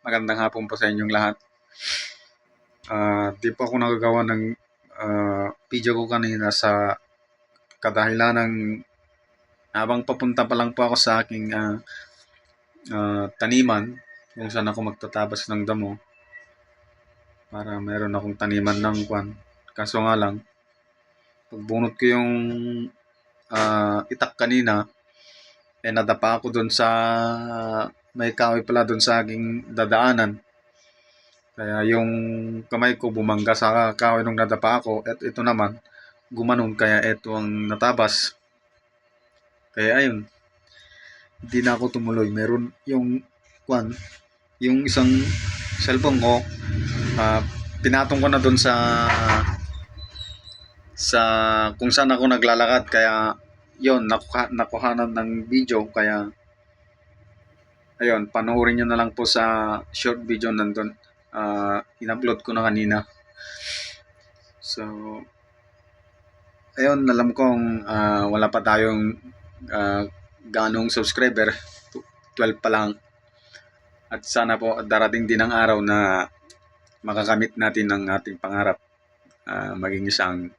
Magandang hapon po sa inyong lahat. Di po ako nagagawa ng video ko kanina sa kadahilan ng habang papunta pa lang po ako sa aking taniman kung saan ako magtatabas ng damo para meron akong taniman ng kwan. Kaso nga lang, pagbunot ko yung itak kanina, nadapa ako dun sa may kahoy pala dun sa aking dadaanan. Kaya yung kamay ko bumangga sa kahoy nung nadapa ako at ito naman gumanon kaya ito ang natabas. Kaya ayun, hindi na ako tumuloy. Meron yung yung isang cellphone ko, pinatong ko na doon sa kung saan ako naglalakad, kaya yon nakuhanan ng video. Kaya ayun, panoorin nyo na lang po sa short video nandun. In-upload ko na kanina. So ayun, alam kong wala pa tayong ganong subscriber, 12 pa lang. At sana po darating din ang araw na makakamit natin ang ating pangarap, maging isang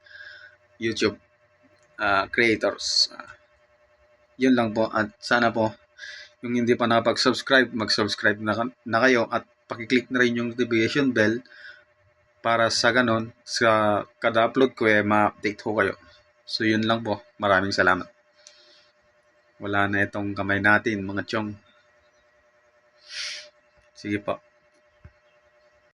YouTube creators. Yun lang po, at sana po yung hindi pa nakapag-subscribe, mag-subscribe na kayo at pakiclick na rin yung notification bell para sa ganon, sa kada upload ko ma-update ho kayo. So yun lang po, maraming salamat. Wala na itong kamay natin mga chong. Sige po.